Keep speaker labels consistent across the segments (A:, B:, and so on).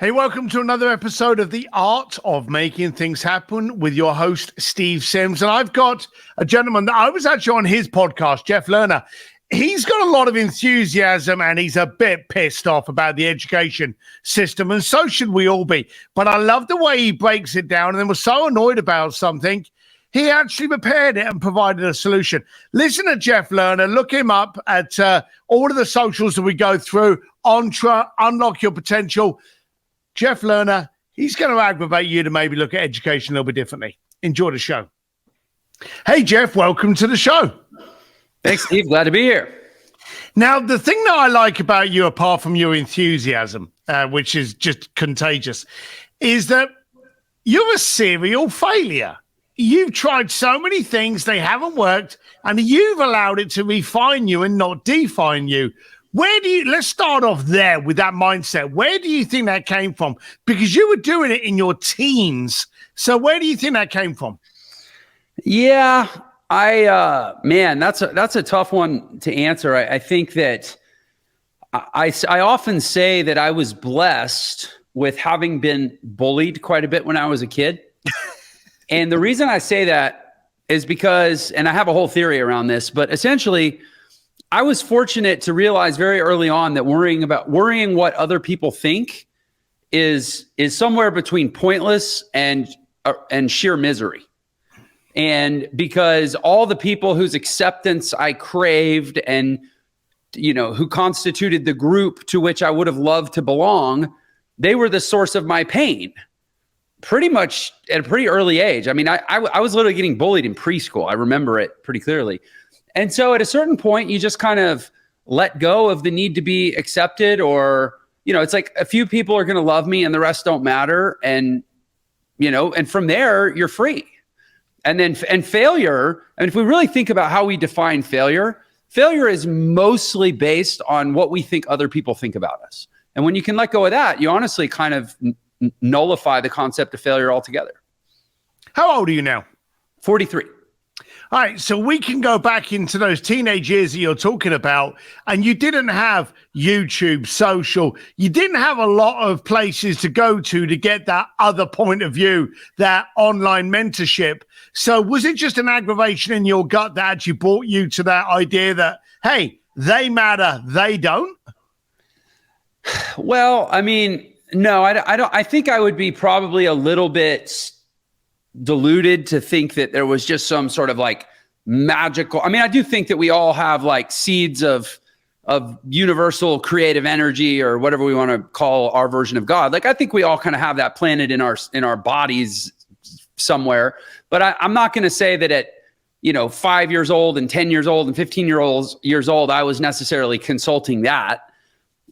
A: Hey, welcome to another episode of The Art of Making Things Happen with your host, Steve Sims. And I've got a gentleman that I was actually on his podcast, Jeff Lerner. He's got a lot of enthusiasm and he's a bit pissed off about the education system. And so should we all be. But I love the way he breaks it down and then was so annoyed about something. He actually prepared it and provided a solution. Listen to Jeff Lerner. Look him up at all of the socials that we go through. Unlock Your Potential. Jeff Lerner, he's going to aggravate you to maybe look at education a little bit differently. Enjoy the show. Hey, Jeff, welcome to the show.
B: Thanks, Steve. Glad to be here.
A: Now, the thing that I like about you, apart from your enthusiasm, which is just contagious, is that you're a serial failure. You've tried so many things, they haven't worked, and you've allowed it to refine you and not define you. Let's start off there with that mindset. Where do you think that came from? Because you were doing it in your teens. So where do you think that came from?
B: Yeah, man, that's a tough one to answer. I think that I often say that I was blessed with having been bullied quite a bit when I was a kid. And the reason I say that is because, and I have a whole theory around this, but essentially, I was fortunate to realize very early on that worrying what other people think is somewhere between pointless and sheer misery. And because all the people whose acceptance I craved and, who constituted the group to which I would have loved to belong, they were the source of my pain. Pretty much at a pretty early age. I mean, I was literally getting bullied in preschool. I remember it pretty clearly. And so at a certain point, you just kind of let go of the need to be accepted, or, it's like a few people are going to love me and the rest don't matter. And, and from there, you're free. And failure, and if we really think about how we define failure is mostly based on what we think other people think about us. And when you can let go of that, you honestly kind of nullify the concept of failure altogether.
A: How old are you now?
B: 43.
A: All right, so we can go back into those teenage years that you're talking about, and you didn't have YouTube, social. You didn't have a lot of places to go to get that other point of view, that online mentorship. So was it just an aggravation in your gut that actually brought you to that idea that, hey, they matter, they don't?
B: Well, I mean, no, I don't. I think I would be probably a little bit deluded to think that there was just some sort of like magical. I mean, I do think that we all have like seeds of universal creative energy, or whatever we want to call our version of God. Like, I think we all kind of have that planted in our bodies somewhere. But I'm not going to say that at 5 years old and 10 years old and 15 years old, I was necessarily consulting that.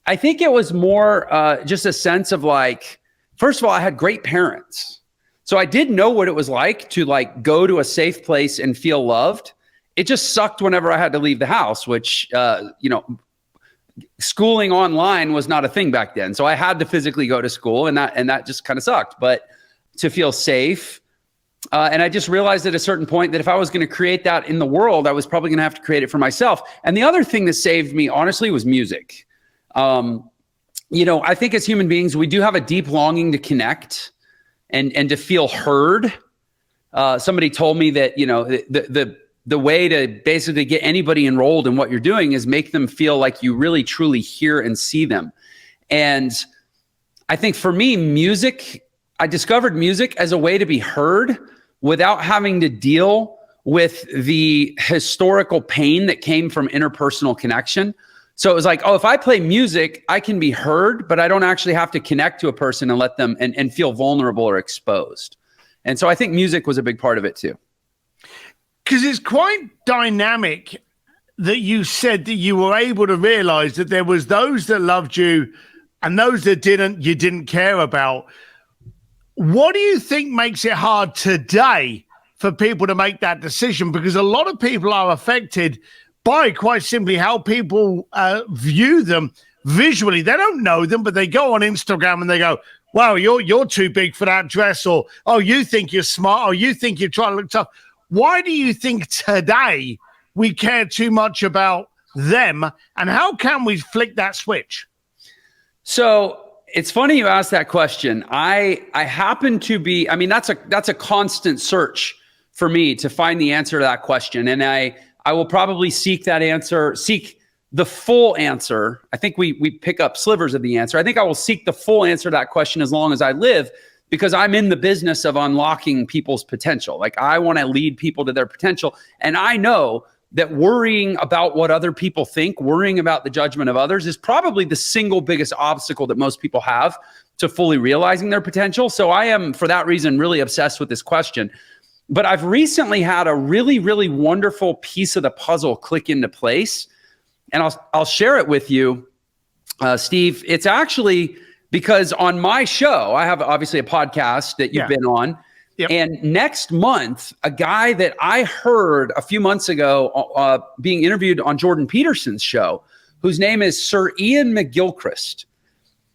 B: I think it was more just a sense of like, first of all, I had great parents. So I did know what it was like to like go to a safe place and feel loved. It just sucked whenever I had to leave the house, which, schooling online was not a thing back then. So I had to physically go to school, and that just kind of sucked. But to feel safe, and I just realized at a certain point that if I was going to create that in the world, I was probably going to have to create it for myself. And the other thing that saved me, honestly, was music. I think as human beings, we do have a deep longing to connect and to feel heard. Somebody told me that, the way to basically get anybody enrolled in what you're doing is make them feel like you really truly hear and see them. And I think for me, I discovered music as a way to be heard without having to deal with the historical pain that came from interpersonal connection. So it was like, if I play music, I can be heard, but I don't actually have to connect to a person and let them and feel vulnerable or exposed. And so I think music was a big part of it too.
A: Because it's quite dynamic that you said that you were able to realize that there was those that loved you and those that you didn't care about. What do you think makes it hard today for people to make that decision? Because a lot of people are affected by quite simply how people view them visually. They don't know them, but they go on Instagram and they go, wow, you're too big for that dress, or, oh, you think you're smart, or you think you're trying to look tough. Why do you think today we care too much about them, and how can we flick that switch?
B: So it's funny you asked that question. I happen to be, I mean, that's a constant search for me to find the answer to that question. And I will probably seek the full answer. I think we pick up slivers of the answer. I think I will seek the full answer to that question as long as I live, because I'm in the business of unlocking people's potential. Like, I want to lead people to their potential. And I know that worrying about what other people think, worrying about the judgment of others, is probably the single biggest obstacle that most people have to fully realizing their potential. So I am, for that reason, really obsessed with this question. But I've recently had a really, really wonderful piece of the puzzle click into place. And I'll share it with you, Steve. It's actually because on my show, I have obviously a podcast that you've been on. Yep. And next month, a guy that I heard a few months ago being interviewed on Jordan Peterson's show, whose name is Sir Ian McGilchrist.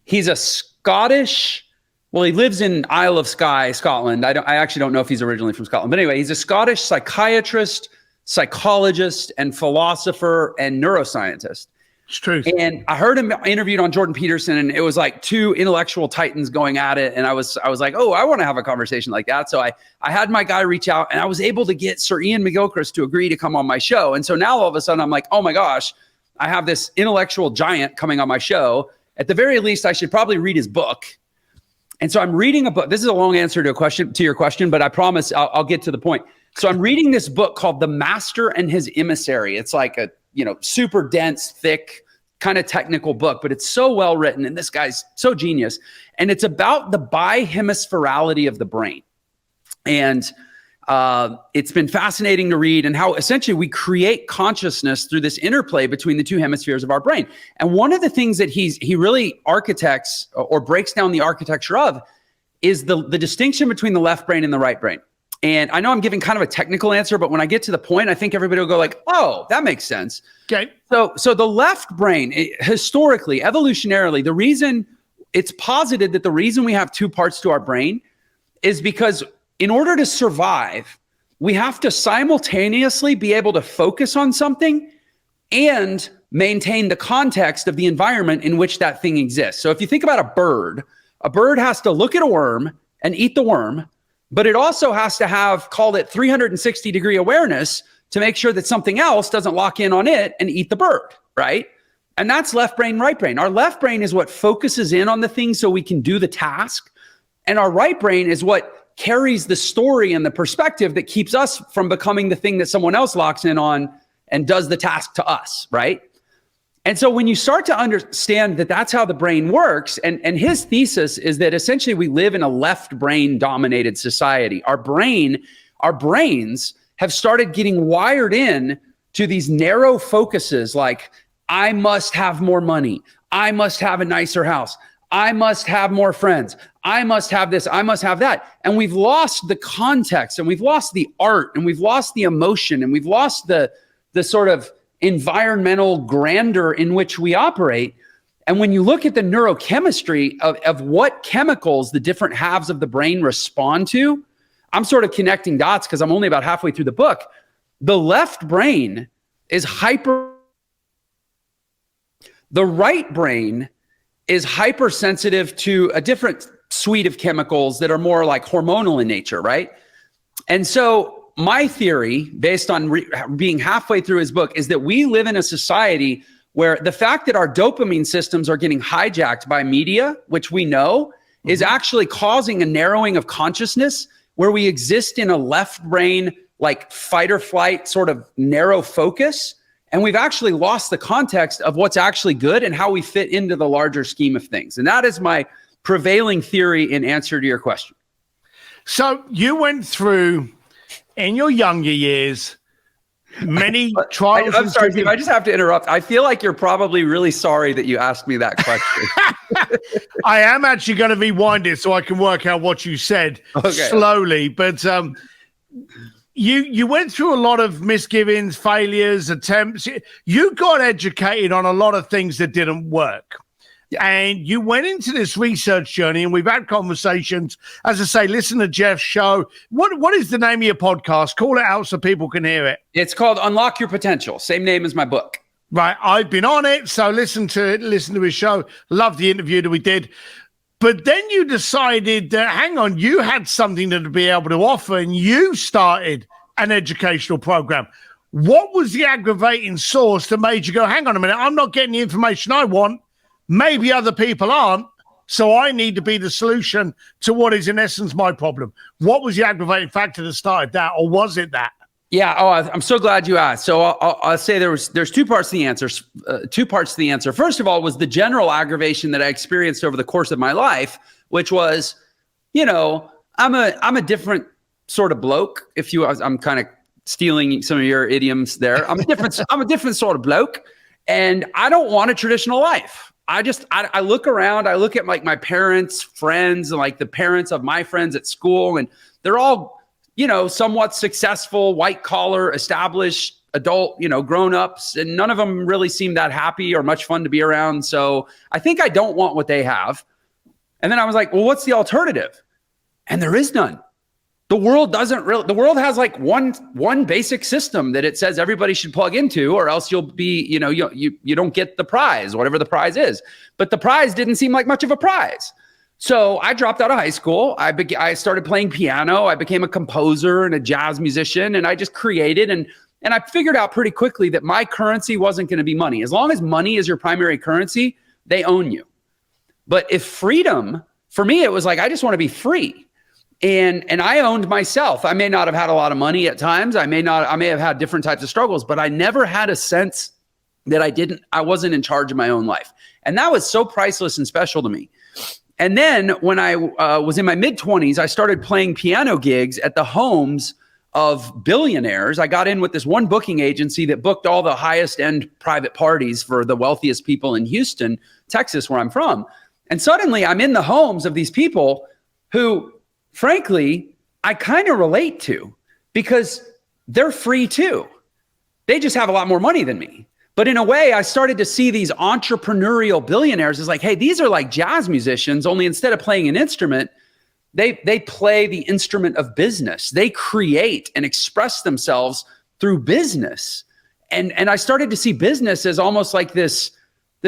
B: He's a Scottish, well, he lives in Isle of Skye, Scotland. I actually don't know if he's originally from Scotland. But anyway, he's a Scottish psychiatrist, psychologist, and philosopher and neuroscientist.
A: It's true.
B: And I heard him interviewed on Jordan Peterson, and it was like two intellectual titans going at it. And I was like, oh, I want to have a conversation like that. So I had my guy reach out, and I was able to get Sir Ian McGilchrist to agree to come on my show. And so now all of a sudden I'm like, oh my gosh, I have this intellectual giant coming on my show. At the very least, I should probably read his book. And so I'm reading a book. This is a long answer to your question, but I promise I'll get to the point. So I'm reading this book called The Master and His Emissary. It's like a super dense, thick, kind of technical book, but it's so well written. And this guy's so genius. And it's about the bihemispherality of the brain. And it's been fascinating to read, and how essentially we create consciousness through this interplay between the two hemispheres of our brain. And one of the things that he really architects or breaks down the architecture of is the distinction between the left brain and the right brain. And I know I'm giving kind of a technical answer, but when I get to the point, I think everybody will go like, oh, that makes sense.
A: Okay.
B: So the left brain, historically, evolutionarily, the reason it's posited that the reason we have two parts to our brain is because in order to survive, we have to simultaneously be able to focus on something and maintain the context of the environment in which that thing exists. So if you think about a bird has to look at a worm and eat the worm, but it also has to have, call it 360-degree awareness to make sure that something else doesn't lock in on it and eat the bird, right? And that's left brain, right brain. Our left brain is what focuses in on the thing so we can do the task. And our right brain is what carries the story and the perspective that keeps us from becoming the thing that someone else locks in on and does the task to us, right? And so when you start to understand that that's how the brain works, and his thesis is that essentially we live in a left brain dominated society. Our brains have started getting wired in to these narrow focuses like, I must have more money. I must have a nicer house. I must have more friends. I must have this. I must have that. And we've lost the context, and we've lost the art, and we've lost the emotion, and we've lost the sort of environmental grandeur in which we operate. And when you look at the neurochemistry of what chemicals the different halves of the brain respond to, I'm sort of connecting dots because I'm only about halfway through the book. The left brain is the right brain is hypersensitive to a different suite of chemicals that are more like hormonal in nature, right? And so my theory, based on being halfway through his book, is that we live in a society where the fact that our dopamine systems are getting hijacked by media, which we know, is actually causing a narrowing of consciousness where we exist in a left brain, like fight or flight sort of narrow focus. And we've actually lost the context of what's actually good and how we fit into the larger scheme of things. And that is my prevailing theory in answer to your question.
A: So you went through, in your younger years, many trials.
B: I'm sorry, Steve, I just have to interrupt. I feel like you're probably really sorry that you asked me that question.
A: I am actually going to rewind it so I can work out what you said slowly. But you went through a lot of misgivings, failures, attempts. You got educated on a lot of things that didn't work. And you went into this research journey, and we've had conversations. As I say, listen to Jeff's show. What is the name of your podcast? Call it out so people can hear it.
B: It's called Unlock Your Potential. Same name as my book.
A: Right. I've been on it, so listen to his show. Love the interview that we did. But then you decided that, hang on, you had something to be able to offer, and you started an educational program. What was the aggravating source that made you go, hang on a minute, I'm not getting the information I want. Maybe other people aren't. So I need to be the solution to what is in essence my problem. What was the aggravating factor that started that, or was it that?
B: Yeah. Oh, I'm so glad you asked. So I'll say there's two parts to the answer. First of all, was the general aggravation that I experienced over the course of my life, which was, I'm a different sort of bloke. I'm kind of stealing some of your idioms there. I'm a different sort of bloke, and I don't want a traditional life. I look around, I look at my parents, friends, and like the parents of my friends at school, and they're all, somewhat successful, white collar, established adult, grown ups, and none of them really seem that happy or much fun to be around. So I think I don't want what they have. And then I was like, well, what's the alternative? And there is none. The world has like one basic system that it says everybody should plug into, or else you'll be, you don't get the prize, whatever the prize is. But the prize didn't seem like much of a prize. So I dropped out of high school. I started playing piano. I became a composer and a jazz musician, and I just created. And I figured out pretty quickly that my currency wasn't going to be money. As long as money is your primary currency, they own you. But if freedom, for me, it was like, I just want to be free. And I owned myself. I may not have had a lot of money at times. I may have had different types of struggles, but I never had a sense that I wasn't in charge of my own life. And that was so priceless and special to me. And then when I was in my mid-20s, I started playing piano gigs at the homes of billionaires. I got in with this one booking agency that booked all the highest end private parties for the wealthiest people in Houston, Texas, where I'm from. And suddenly I'm in the homes of these people who, frankly, I kind of relate to, because they're free too. They just have a lot more money than me. But in a way, I started to see these entrepreneurial billionaires as like, hey, these are like jazz musicians, only instead of playing an instrument, they play the instrument of business. They create and express themselves through business. And I started to see business as almost like this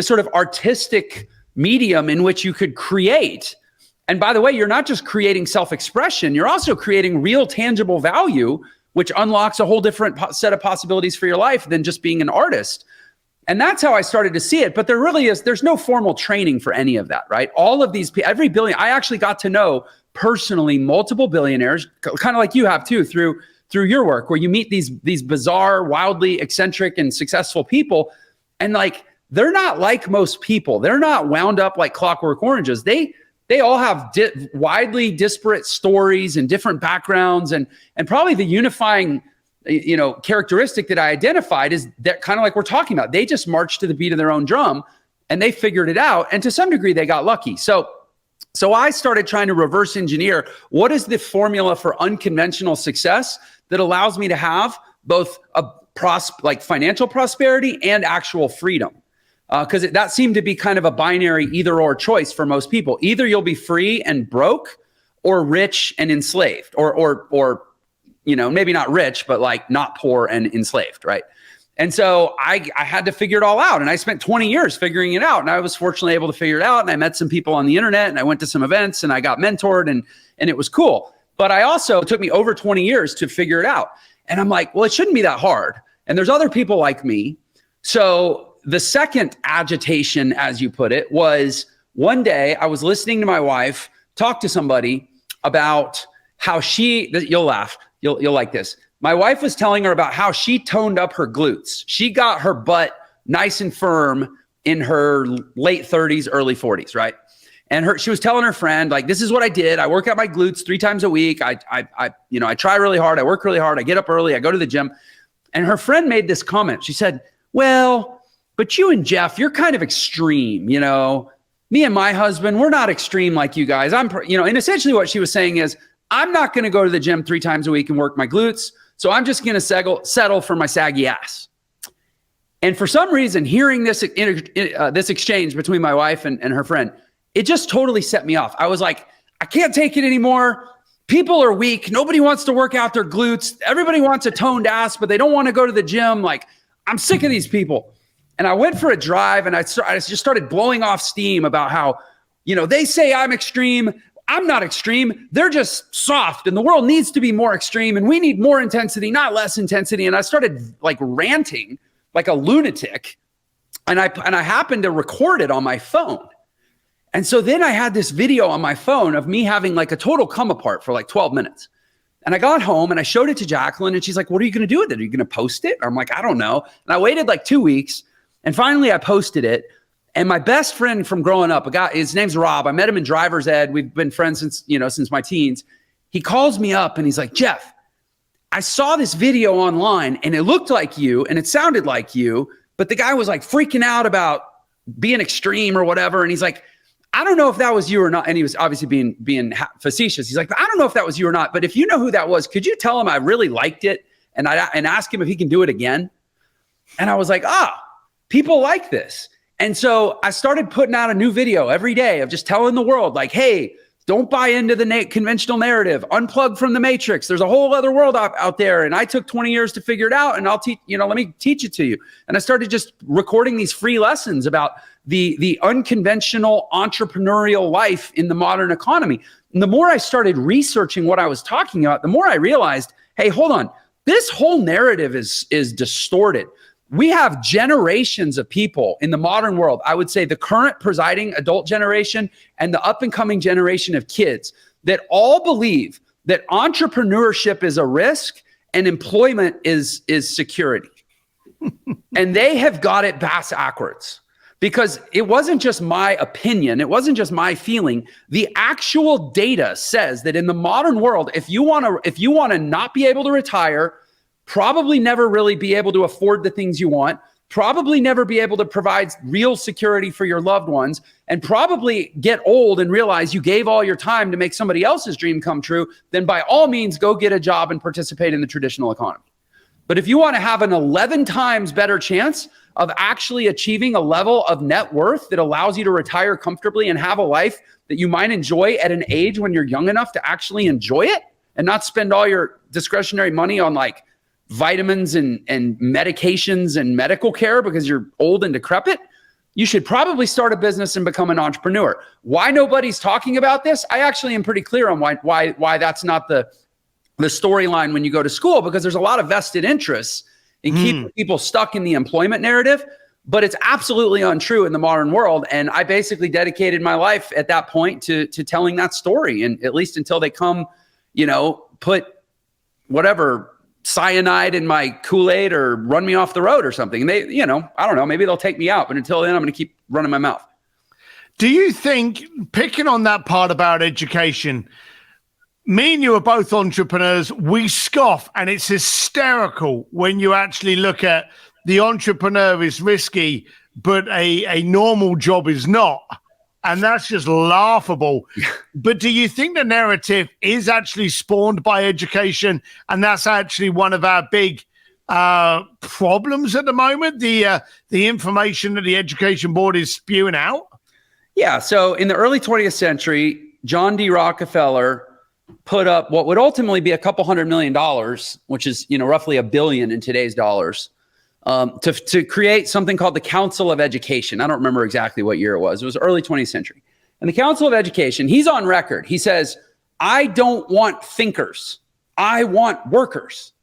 B: sort of artistic medium in which you could create. And by the way, you're not just creating self-expression, you're also creating real tangible value, which unlocks a whole different set of possibilities for your life than just being an artist. And that's how I started to see it. But there's no formal training for any of that, right? All of these, every billion, I actually got to know personally multiple billionaires, kind of like you have too, through your work, where you meet these bizarre, wildly eccentric and successful people. And like, they're not like most people. They're not wound up like Clockwork Oranges. They all have widely disparate stories and different backgrounds. And probably the unifying characteristic that I identified is that, kind of like we're talking about, they just marched to the beat of their own drum and they figured it out. And to some degree, they got lucky. So I started trying to reverse engineer what is the formula for unconventional success that allows me to have both like financial prosperity and actual freedom. Because that seemed to be kind of a binary either or choice for most people. Either you'll be free and broke, or rich and enslaved, or maybe not rich, but like not poor and enslaved, right? And so I had to figure it all out. And I spent 20 years figuring it out. And I was fortunately able to figure it out. And I met some people on the internet, and I went to some events, and I got mentored, and it was cool. But it took me over 20 years to figure it out. And I'm like, well, it shouldn't be that hard. And there's other people like me. So the second agitation, as you put it, was one day I was listening to my wife talk to somebody about how you'll laugh, you'll like this. My wife was telling her about how she toned up her glutes. She got her butt nice and firm in her late 30s, early 40s, right? And she was telling her friend, like, this is what I did. I work out my glutes 3 times a week. I try really hard. I work really hard. I get up early. I go to the gym. And her friend made this comment. She said, well, but you and Jeff, you're kind of extreme, me and my husband, we're not extreme like you guys. And essentially what she was saying is, I'm not going to go to the gym 3 times a week and work my glutes. So I'm just going to settle for my saggy ass. And for some reason, hearing this exchange between my wife and her friend, it just totally set me off. I was like, I can't take it anymore. People are weak. Nobody wants to work out their glutes. Everybody wants a toned ass, but they don't want to go to the gym. Like, I'm sick of these people. And I went for a drive, and I just started blowing off steam about how, they say I'm extreme. I'm not extreme. They're just soft, and the world needs to be more extreme, and we need more intensity, not less intensity. And I started like ranting like a lunatic, and I happened to record it on my phone. And so then I had this video on my phone of me having like a total come apart for like 12 minutes. And I got home and I showed it to Jacqueline, and she's like, what are you going to do with it? Are you going to post it? I'm like, I don't know. And I waited like 2 weeks, and finally I posted it. And my best friend from growing up, a guy, his name's Rob. I met him in driver's ed. We've been friends since my teens. He calls me up and he's like, Jeff, I saw this video online and it looked like you and it sounded like you, but the guy was like freaking out about being extreme or whatever. And he's like, I don't know if that was you or not. And he was obviously being facetious. He's like, I don't know if that was you or not, but if you know who that was, could you tell him I really liked it and ask him if he can do it again? And I was like, people like this. And so I started putting out a new video every day of just telling the world like, hey, don't buy into the conventional narrative, unplug from the matrix. There's a whole other world out there. And I took 20 years to figure it out, and I'll teach, let me teach it to you. And I started just recording these free lessons about the unconventional entrepreneurial life in the modern economy. And the more I started researching what I was talking about, the more I realized, hey, hold on, this whole narrative is distorted. We have generations of people in the modern world. I would say the current presiding adult generation and the up and coming generation of kids that all believe that entrepreneurship is a risk and employment is security. And they have got it backwards, because it wasn't just my opinion. It wasn't just my feeling. The actual data says that in the modern world, if you want to not be able to retire, probably never really be able to afford the things you want, probably never be able to provide real security for your loved ones, and probably get old and realize you gave all your time to make somebody else's dream come true, then by all means, go get a job and participate in the traditional economy. But if you want to have an 11 times better chance of actually achieving a level of net worth that allows you to retire comfortably and have a life that you might enjoy at an age when you're young enough to actually enjoy it and not spend all your discretionary money on like vitamins and medications and medical care because you're old and decrepit, you should probably start a business and become an entrepreneur. Why nobody's talking about this? I actually am pretty clear on why that's not the storyline when you go to school, because there's a lot of vested interests in keeping people stuck in the employment narrative, but it's absolutely untrue in the modern world. And I basically dedicated my life at that point to telling that story, and at least until they come, put whatever cyanide in my Kool-Aid or run me off the road or something. And they, I don't know, maybe they'll take me out, but until then, I'm going to keep running my mouth.
A: Do you think, picking on that part about education, me and you are both entrepreneurs, we scoff, and it's hysterical when you actually look at the entrepreneur is risky, but a normal job is not. And that's just laughable. But do you think the narrative is actually spawned by education? And that's actually one of our big problems at the moment, the information that the Education Board is spewing out?
B: Yeah. So in the early 20th century, John D. Rockefeller put up what would ultimately be $200 million, which is, roughly $1 billion in today's dollars, to create something called the Council of Education. I don't remember exactly what year it was. It was early 20th century. And the Council of Education, he's on record. He says, I don't want thinkers. I want workers.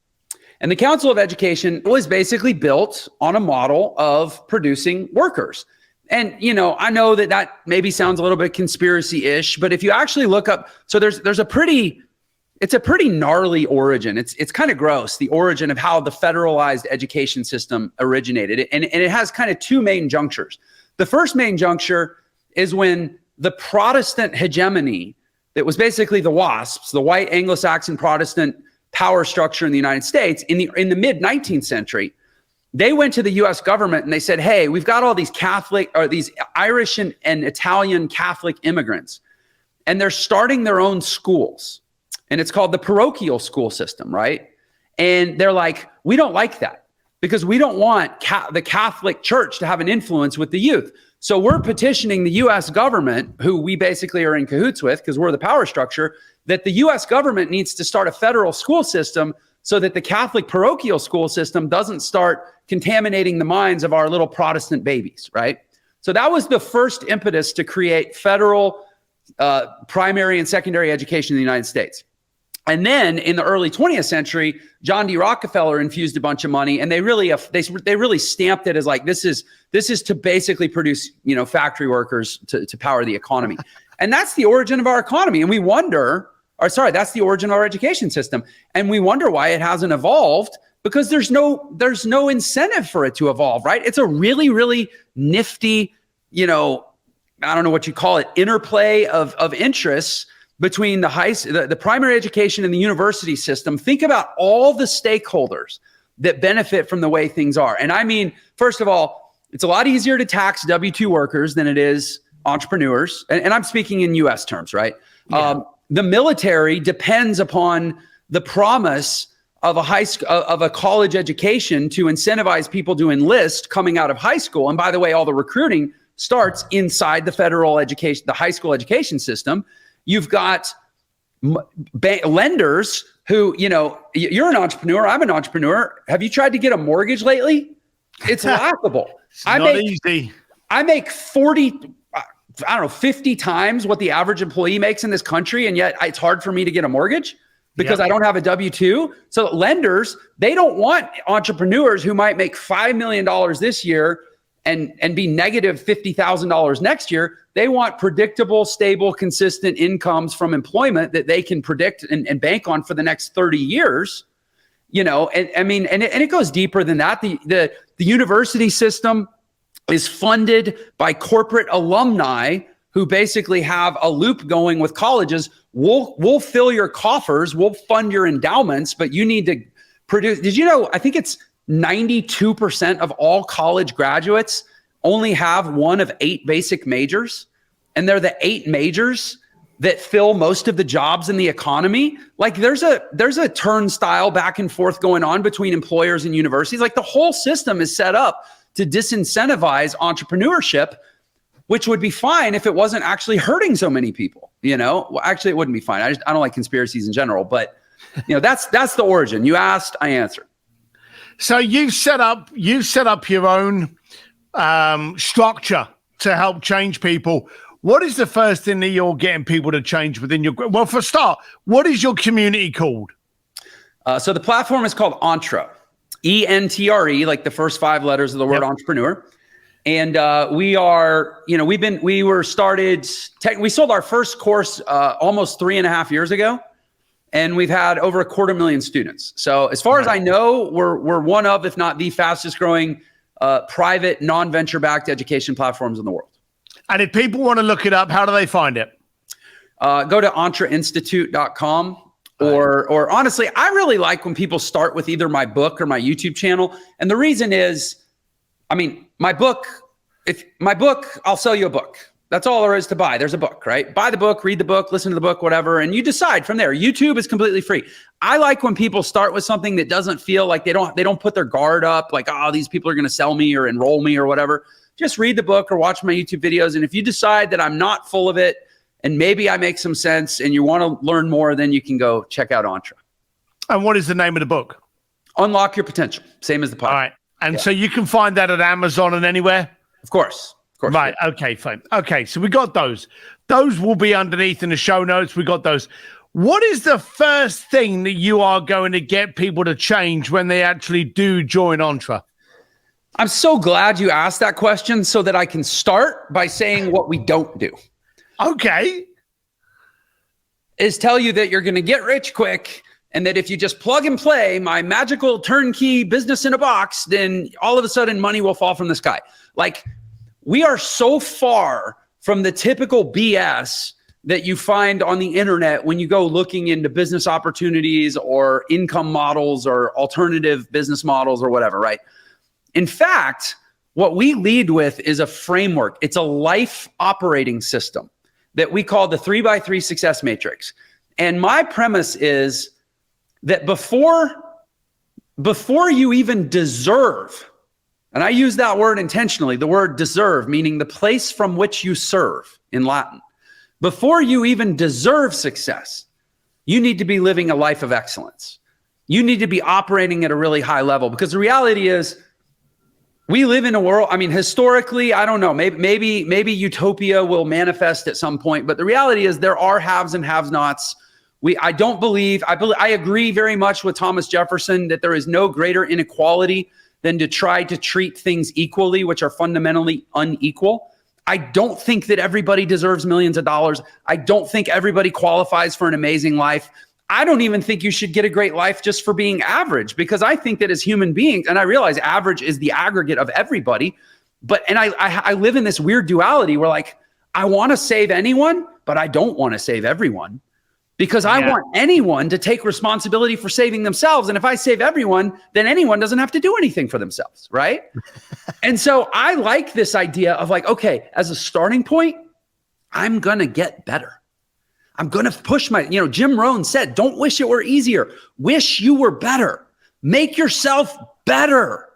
B: And the Council of Education was basically built on a model of producing workers. And, I know that maybe sounds a little bit conspiracy-ish, but if you actually look up, so it's a pretty gnarly origin. It's kind of gross, the origin of how the federalized education system originated. And it has kind of two main junctures. The first main juncture is when the Protestant hegemony that was basically the WASPs, the white Anglo-Saxon Protestant power structure in the United States in the mid-19th century, they went to the US government and they said, hey, we've got all these these Irish and Italian Catholic immigrants, and they're starting their own schools. And it's called the parochial school system, right? And they're like, we don't like that because we don't want the Catholic Church to have an influence with the youth. So we're petitioning the US government, who we basically are in cahoots with because we're the power structure, that the US government needs to start a federal school system so that the Catholic parochial school system doesn't start contaminating the minds of our little Protestant babies, right? So that was the first impetus to create federal primary and secondary education in the United States. And then in the early 20th century, John D. Rockefeller infused a bunch of money, and they really stamped it as like, this is to basically produce, factory workers to power the economy. And that's the origin of our economy. And that's the origin of our education system. And we wonder why it hasn't evolved, because there's no incentive for it to evolve, right? It's a really, really nifty, I don't know what you call it, interplay of interests between the primary education and the university system. Think about all the stakeholders that benefit from the way things are. And I mean, first of all, it's a lot easier to tax W-2 workers than it is entrepreneurs. And I'm speaking in US terms, right? Yeah. The military depends upon the promise of a college education to incentivize people to enlist coming out of high school. And by the way, all the recruiting starts inside the federal education, the high school education system. You've got lenders who, you're an entrepreneur, I'm an entrepreneur. Have you tried to get a mortgage lately? It's laughable.
A: It's not easy.
B: I make 50 times what the average employee makes in this country. And yet it's hard for me to get a mortgage because I don't have a W-2. So lenders, they don't want entrepreneurs who might make $5 million this year and be negative $50,000 next year. They want predictable, stable, consistent incomes from employment that they can predict and bank on for the next 30 years. And it goes deeper than that. The university system is funded by corporate alumni who basically have a loop going with colleges. We'll fill your coffers, we'll fund your endowments, but you need to produce. Did you know, I think it's 92% of all college graduates only have one of 8 basic majors, and they're the 8 majors that fill most of the jobs in the economy. Like there's a turnstile back and forth going on between employers and universities. Like the whole system is set up to disincentivize entrepreneurship, which would be fine if it wasn't actually hurting so many people. Well, actually it wouldn't be fine. I don't like conspiracies in general, but that's the origin. You asked, I answered.
A: So you set up your own structure to help change people. What is the first thing that you're getting people to change within your group? Well, for a start, what is your community called?
B: So the platform is called Entre, E-N-T-R-E, like the first 5 letters of the word entrepreneur. And we sold our first course almost 3.5 years ago. And we've had over 250,000 students. So as far as I know, we're one of, if not the fastest growing private non-venture backed education platforms in the world.
A: And if people want to look it up, how do they find it?
B: Go to entreinstitute.com or honestly, I really like when people start with either my book or my YouTube channel. And the reason is, my book, I'll sell you a book. That's all there is to buy. There's a book, right? Buy the book, read the book, listen to the book, whatever, and you decide from there. YouTube is completely free. I like when people start with something that doesn't feel like they don't put their guard up, like, oh, these people are going to sell me or enroll me or whatever. Just read the book or watch my YouTube videos. And if you decide that I'm not full of it and maybe I make some sense and you want to learn more, then you can go check out Entre.
A: And what is the name of the book?
B: Unlock Your Potential. Same as the podcast.
A: All right. And so you can find that at Amazon and anywhere?
B: Of course.
A: Right. Okay, fine. Okay, so we got those. Those will be underneath in the show notes. We got those. What is the first thing that you are going to get people to change when they actually do join Entre?
B: I'm so glad you asked that question so that I can start by saying what we don't do.
A: Okay.
B: Is tell you that you're going to get rich quick and that if you just plug and play my magical turnkey business in a box, then all of a sudden money will fall from the sky. Like, we are so far from the typical BS that you find on the internet when you go looking into business opportunities or income models or alternative business models or whatever, right? In fact, what we lead with is a framework. It's a life operating system that we call the 3x3 success matrix. And my premise is that before you even deserve, and I use that word intentionally, the word deserve, meaning the place from which you serve in Latin. Before you even deserve success, you need to be living a life of excellence. You need to be operating at a really high level, because the reality is We live in a world, I mean, historically, I don't know, maybe utopia will manifest at some point, but the reality is there are haves and have-nots. I agree very much with Thomas Jefferson that there is no greater inequality than to try to treat things equally, which are fundamentally unequal. I don't think that everybody deserves millions of dollars. I don't think everybody qualifies for an amazing life. I don't even think you should get a great life just for being average, because I think that as human beings, and I realize average is the aggregate of everybody, and I live in this weird duality where like, I want to save anyone, but I don't want to save everyone, because I want anyone to take responsibility for saving themselves. And if I save everyone, then anyone doesn't have to do anything for themselves, right? And so I like this idea of like, okay, as a starting point, I'm going to get better. I'm going to push Jim Rohn said, don't wish it were easier. Wish you were better. Make yourself better.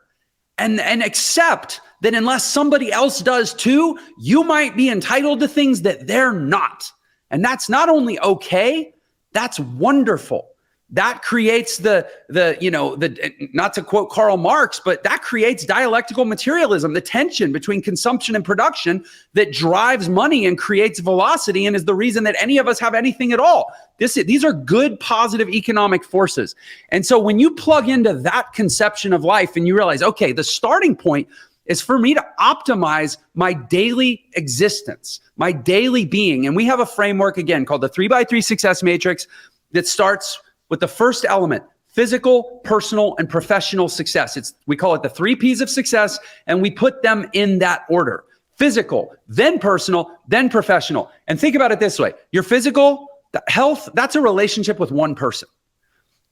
B: And accept that unless somebody else does too, you might be entitled to things that they're not. And that's not only okay, that's wonderful. That creates not to quote Karl Marx, but that creates dialectical materialism, the tension between consumption and production that drives money and creates velocity and is the reason that any of us have anything at all. These are good, positive economic forces. And so when you plug into that conception of life and you realize, okay, the starting point is for me to optimize my daily existence, my daily being. And we have a framework, again, called the 3x3 success matrix that starts with the first element: physical, personal, and professional success. We call it the 3 P's of success, and we put them in that order: physical, then personal, then professional. And think about it this way: your physical health, that's a relationship with one person.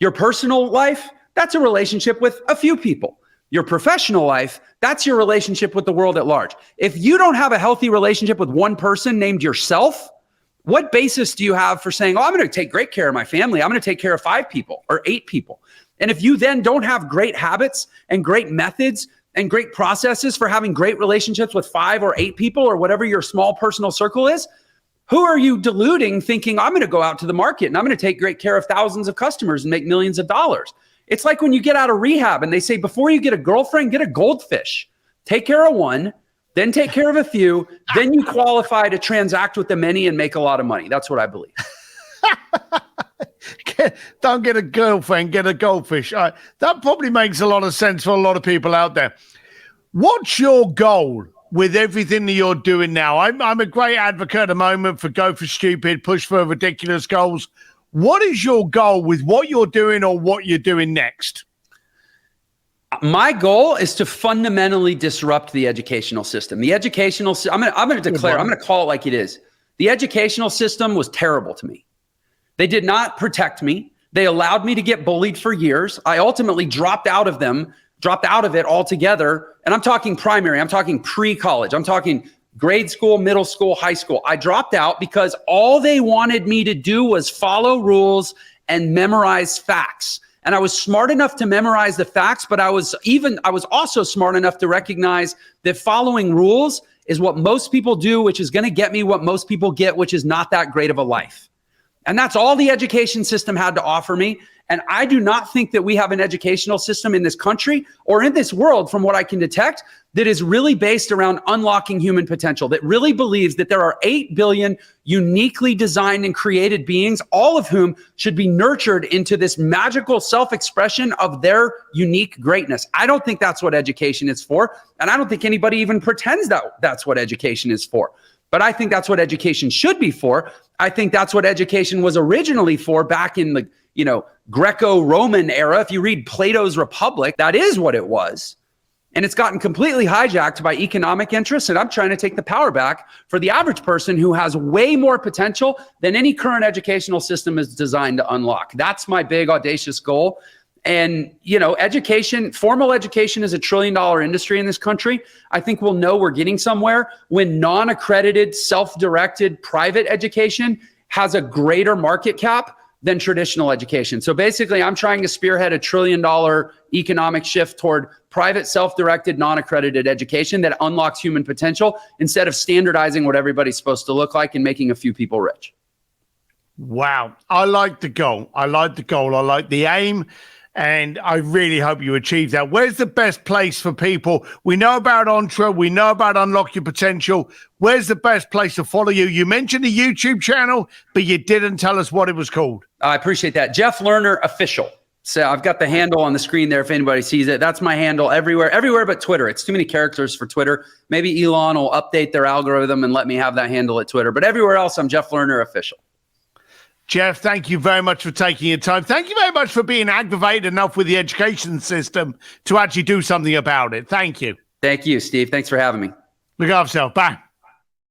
B: Your personal life, that's a relationship with a few people. Your professional life, that's your relationship with the world at large. If you don't have a healthy relationship with one person named yourself, what basis do you have for saying, oh, I'm going to take great care of my family. I'm going to take care of 5 people or 8 people. And if you then don't have great habits and great methods and great processes for having great relationships with 5 or 8 people or whatever your small personal circle is, who are you deluding thinking I'm going to go out to the market and I'm going to take great care of thousands of customers and make millions of dollars? It's like when you get out of rehab and they say, before you get a girlfriend, get a goldfish. Take care of one, then take care of a few, then you qualify to transact with the many and make a lot of money. That's what I believe.
A: Don't get a girlfriend, get a goldfish. That probably makes a lot of sense for a lot of people out there. What's your goal with everything that you're doing now? I'm a great advocate at the moment for go for stupid, push for ridiculous goals. What is your goal with what you're doing or what you're doing next?
B: My goal is to fundamentally disrupt the educational system. The educational system, I'm going to call it like it is. The educational system was terrible to me. They did not protect me. They allowed me to get bullied for years. I ultimately dropped out of it altogether. And I'm talking primary, I'm talking pre-college, I'm talking grade school, middle school, high school. I dropped out because all they wanted me to do was follow rules and memorize facts. And I was smart enough to memorize the facts, but I was also smart enough to recognize that following rules is what most people do, which is going to get me what most people get, which is not that great of a life. And that's all the education system had to offer me. And I do not think that we have an educational system in this country or in this world, from what I can detect, that is really based around unlocking human potential, that really believes that there are 8 billion uniquely designed and created beings, all of whom should be nurtured into this magical self-expression of their unique greatness. I don't think that's what education is for. And I don't think anybody even pretends that that's what education is for. But I think that's what education should be for. I think that's what education was originally for back in the, Greco-Roman era. If you read Plato's Republic, that is what it was. And it's gotten completely hijacked by economic interests. And I'm trying to take the power back for the average person who has way more potential than any current educational system is designed to unlock. That's my big, audacious goal. And, education, formal education is $1 trillion industry in this country. I think we'll know we're getting somewhere when non-accredited, self-directed private education has a greater market cap than traditional education. So basically, I'm trying to spearhead $1 trillion economic shift toward private, self-directed, non-accredited education that unlocks human potential instead of standardizing what everybody's supposed to look like and making a few people rich.
A: Wow. I like the goal. I like the aim. And I really hope you achieve that. Where's the best place for people? We know about Entre, we know about Unlock Your Potential. Where's the best place to follow you? You mentioned a YouTube channel, but you didn't tell us what it was called.
B: I appreciate that. Jeff Lerner Official. So I've got the handle on the screen there if anybody sees it. That's my handle everywhere but Twitter. It's too many characters for Twitter. Maybe Elon will update their algorithm and let me have that handle at Twitter. But everywhere else, I'm Jeff Lerner Official.
A: Jeff, thank you very much for taking your time. Thank you very much for being aggravated enough with the education system to actually do something about it. Thank you.
B: Thank you, Steve. Thanks for having me.
A: Look after yourself. Bye.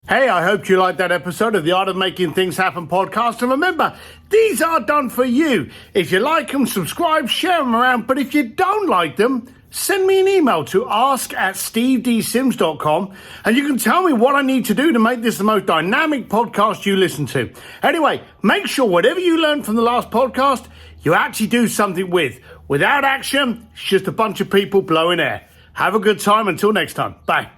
A: Hey, I hope you liked that episode of the Art of Making Things Happen podcast. And remember, these are done for you. If you like them, subscribe, share them around. But if you don't like them, send me an email to ask@steveDsims.com and you can tell me what I need to do to make this the most dynamic podcast you listen to. Anyway, make sure whatever you learned from the last podcast, you actually do something with. Without action, it's just a bunch of people blowing air. Have a good time. Until next time. Bye.